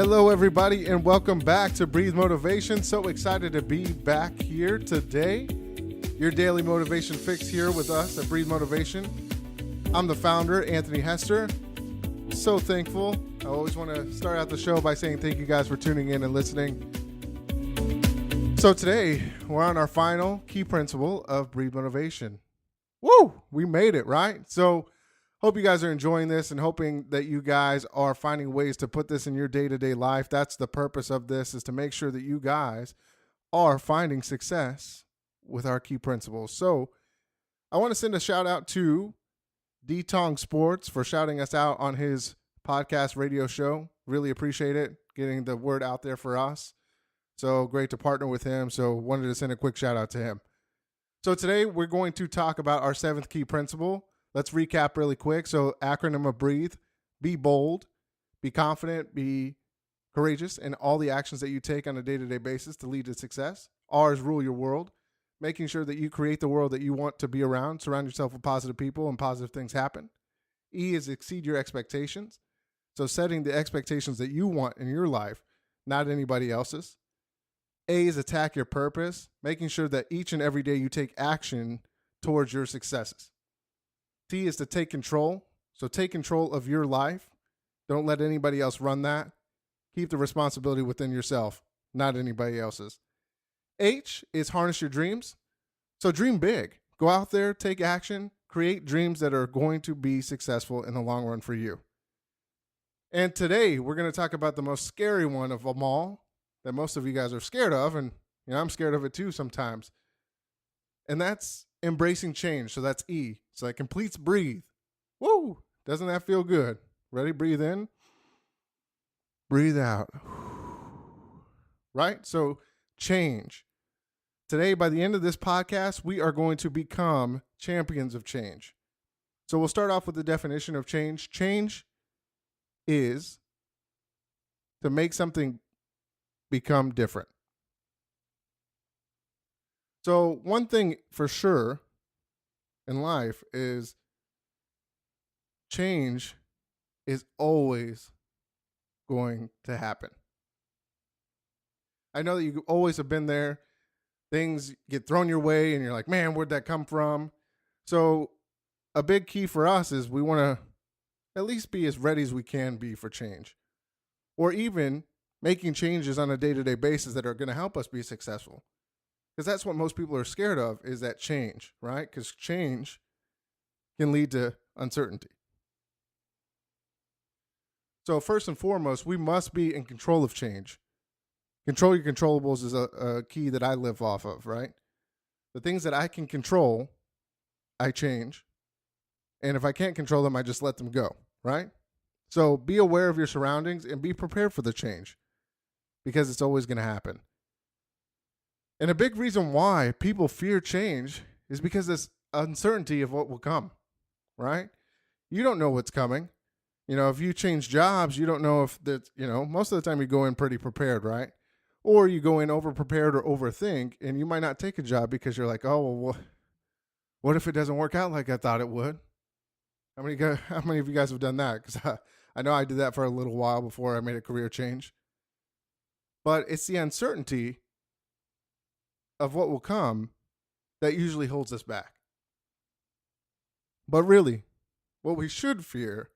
Hello, everybody, and welcome back to Breathe Motivation. So excited to be back here today. Your daily motivation fix here with us at Breathe Motivation. I'm the founder, Anthony Hester. So thankful. I always want to start out the show by saying thank you guys for tuning in and listening. So today, we're on our final key principle of Breathe Motivation. Woo! We made it, right? So hope you guys are enjoying this and hoping that you guys are finding ways to put this in your day-to-day life. That's the purpose of this, is to make sure that you guys are finding success with our key principles. So I want to send a shout out to D-Tong Sports for shouting us out on his podcast radio show. Really appreciate it, getting the word out there for us. So great to partner with him. So wanted to send a quick shout out to him. So today we're going to talk about our seventh key principle. Let's recap really quick. So acronym of BREATHE: be bold, be confident, be courageous in all the actions that you take on a day-to-day basis to lead to success. R is rule your world, making sure that you create the world that you want to be around. Surround yourself with positive people and positive things happen. E is exceed your expectations. So setting the expectations that you want in your life, not anybody else's. A is attack your purpose, making sure that each and every day you take action towards your successes. T is to take control. So take control of your life. Don't let anybody else run that. Keep the responsibility within yourself, not anybody else's. H is harness your dreams. So dream big. Go out there, take action, create dreams that are going to be successful in the long run for you. And today we're going to talk about the most scary one of them all that most of you guys are scared of. And I'm scared of it too sometimes. And that's embracing change. So that's E. So that completes breathe. Woo! Doesn't that feel good? Ready? Breathe in. Breathe out. Right? So change. Today, by the end of this podcast, we are going to become champions of change. So we'll start off with the definition of change. Change is to make something become different. So one thing for sure in life is change is always going to happen. I know that you always have been there. Things get thrown your way and you're like, man, where'd that come from? So a big key for us is we want to at least be as ready as we can be for change, or even making changes on a day-to-day basis that are going to help us be successful. Because that's what most people are scared of, is that change, right? Because change can lead to uncertainty. So first and foremost, we must be in control of change. Control your controllables is a key that I live off of, right? The things that I can control, I change. And if I can't control them, I just let them go, right? So be aware of your surroundings and be prepared for the change, because it's always going to happen. And a big reason why people fear change is because there's uncertainty of what will come, right? You don't know what's coming. If you change jobs, you don't know if that, most of the time you go in pretty prepared, right? Or you go in over-prepared or overthink, and you might not take a job because you're like, oh, well, what if it doesn't work out like I thought it would? How many of you guys have done that? Because I know I did that for a little while before I made a career change. But it's the uncertainty of what will come that usually holds us back. But really, what we should fear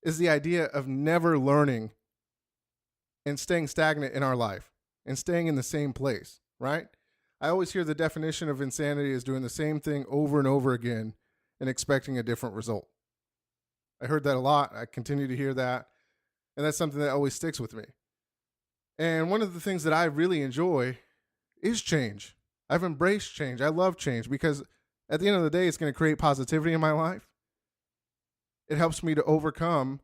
is the idea of never learning and staying stagnant in our life and staying in the same place, right? I always hear the definition of insanity is doing the same thing over and over again and expecting a different result. I heard that a lot. I continue to hear that. And that's something that always sticks with me. And one of the things that I really enjoy is change. I've embraced change. I love change because at the end of the day, it's going to create positivity in my life. It helps me to overcome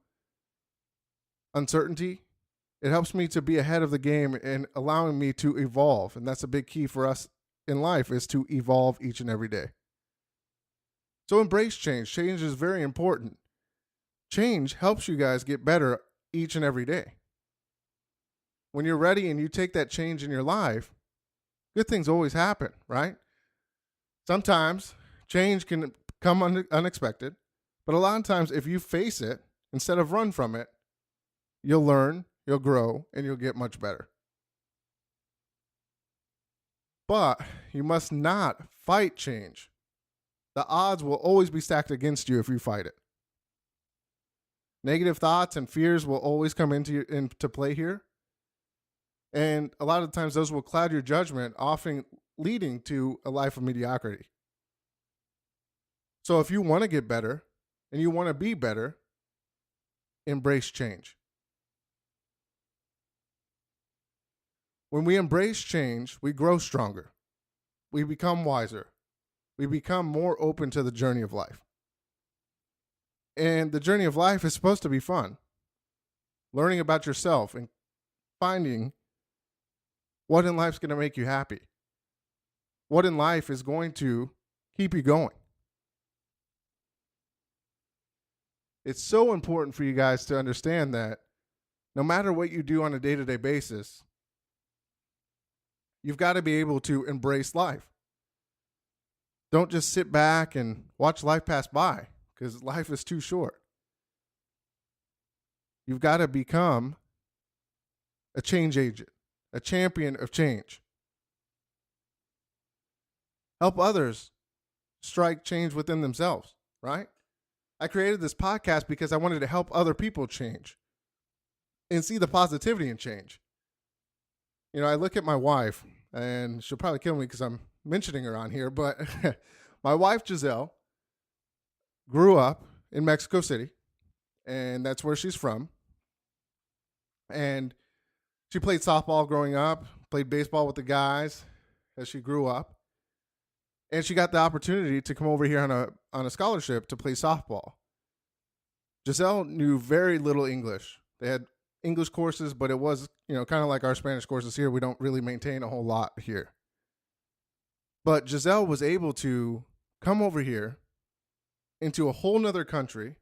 uncertainty. It helps me to be ahead of the game and allowing me to evolve. And that's a big key for us in life, is to evolve each and every day. So embrace change. Change is very important. Change helps you guys get better each and every day. When you're ready and you take that change in your life, good things always happen, right? Sometimes change can come unexpected, but a lot of times if you face it, instead of run from it, you'll learn, you'll grow, and you'll get much better. But you must not fight change. The odds will always be stacked against you if you fight it. Negative thoughts and fears will always come into play here. And a lot of times those will cloud your judgment, often leading to a life of mediocrity. So if you want to get better and you want to be better, embrace change. When we embrace change, we grow stronger. We become wiser. We become more open to the journey of life. And the journey of life is supposed to be fun. Learning about yourself and finding what in life is going to make you happy. What in life is going to keep you going. It's so important for you guys to understand that no matter what you do on a day-to-day basis, you've got to be able to embrace life. Don't just sit back and watch life pass by, because life is too short. You've got to become a change agent, a champion of change. Help others strike change within themselves, right? I created this podcast because I wanted to help other people change and see the positivity in change. You know, I look at my wife, and she'll probably kill me because I'm mentioning her on here, but my wife, Giselle, grew up in Mexico City, and that's where she's from. And she played softball growing up, played baseball with the guys as she grew up. And she got the opportunity to come over here on a scholarship to play softball. Giselle knew very little English. They had English courses, but it was, kind of like our Spanish courses here. We don't really maintain a whole lot here. But Giselle was able to come over here into a whole nother country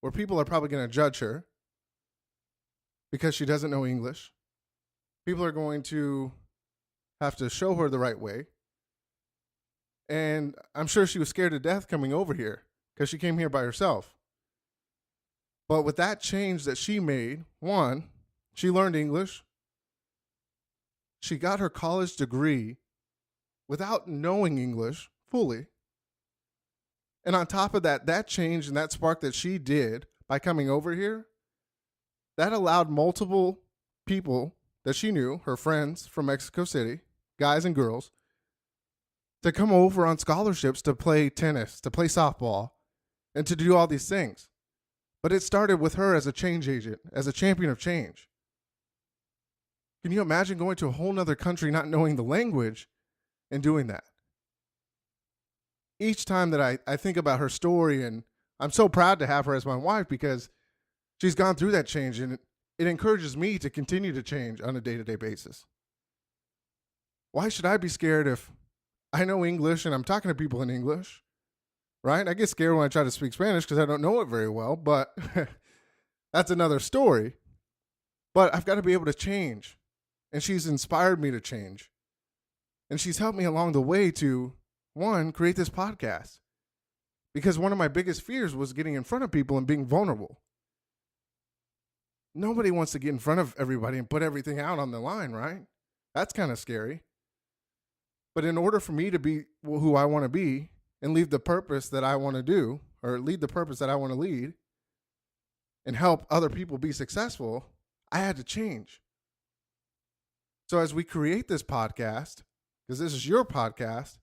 where people are probably going to judge her because she doesn't know English. People are going to have to show her the right way. And I'm sure she was scared to death coming over here because she came here by herself. But with that change that she made, one, she learned English. She got her college degree without knowing English fully. And on top of that, that change and that spark that she did by coming over here, that allowed multiple people that she knew, her friends from Mexico City, guys and girls, to come over on scholarships to play tennis, to play softball, and to do all these things. But it started with her as a change agent, as a champion of change. Can you imagine going to a whole nother country not knowing the language and doing that? Each time that I think about her story, and I'm so proud to have her as my wife because she's gone through that change, and it encourages me to continue to change on a day-to-day basis. Why should I be scared if I know English and I'm talking to people in English, right? I get scared when I try to speak Spanish because I don't know it very well, but that's another story. But I've got to be able to change, and she's inspired me to change. And she's helped me along the way to, one, create this podcast. Because one of my biggest fears was getting in front of people and being vulnerable. Nobody wants to get in front of everybody and put everything out on the line, right? That's kind of scary. But in order for me to be who I want to be and lead the purpose that I want to do, or lead the purpose that I want to lead, and help other people be successful, I had to change. So as we create this podcast, because this is your podcast,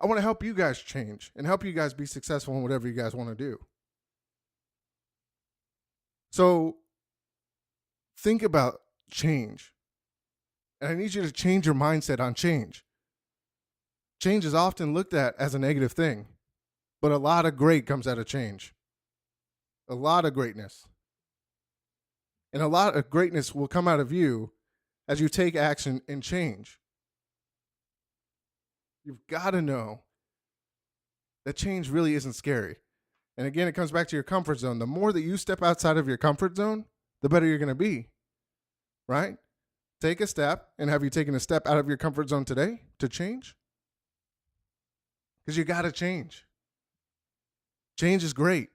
I want to help you guys change and help you guys be successful in whatever you guys want to do. So think about change. And I need you to change your mindset on change. Change is often looked at as a negative thing, but a lot of great comes out of change. A lot of greatness. And a lot of greatness will come out of you as you take action and change. You've got to know that change really isn't scary. And again, it comes back to your comfort zone. The more that you step outside of your comfort zone, the better you're going to be, right? Take a step. And have you taken a step out of your comfort zone today to change? Because you got to change. Change is great.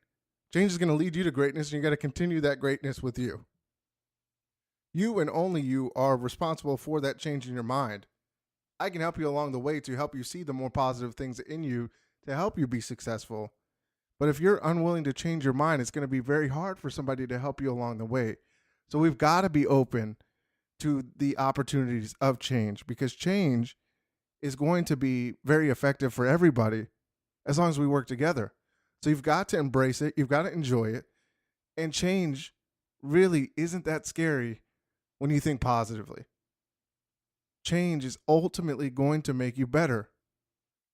Change is going to lead you to greatness, and you got to continue that greatness with you. You and only you are responsible for that change in your mind. I can help you along the way to help you see the more positive things in you to help you be successful. But if you're unwilling to change your mind, it's going to be very hard for somebody to help you along the way. So we've got to be open to the opportunities of change, because change is going to be very effective for everybody as long as we work together. So you've got to embrace it. You've got to enjoy it. And change really isn't that scary when you think positively. Change is ultimately going to make you better.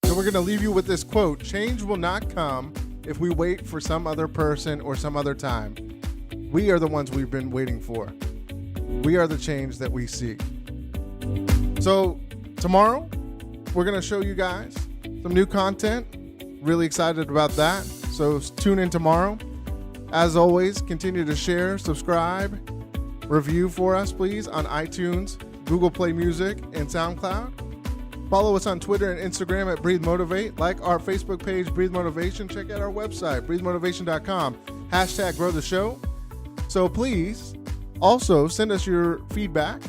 So we're going to leave you with this quote: change will not come if we wait for some other person or some other time. We are the ones we've been waiting for. We are the change that we seek. So tomorrow, we're going to show you guys some new content. Really excited about that. So tune in tomorrow. As always, continue to share, subscribe, review for us, please, on iTunes, Google Play Music, and SoundCloud. Follow us on Twitter and Instagram at Breathe Motivate. Like our Facebook page, Breathe Motivation. Check out our website, breathemotivation.com. # grow the show. So please also send us your feedback.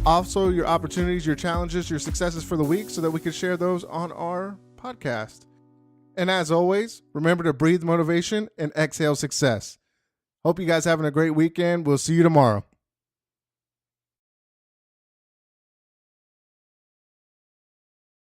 Also your opportunities, your challenges, your successes for the week, so that we can share those on our podcast. And as always, remember to breathe motivation and exhale success. Hope you guys having a great weekend. We'll see you tomorrow.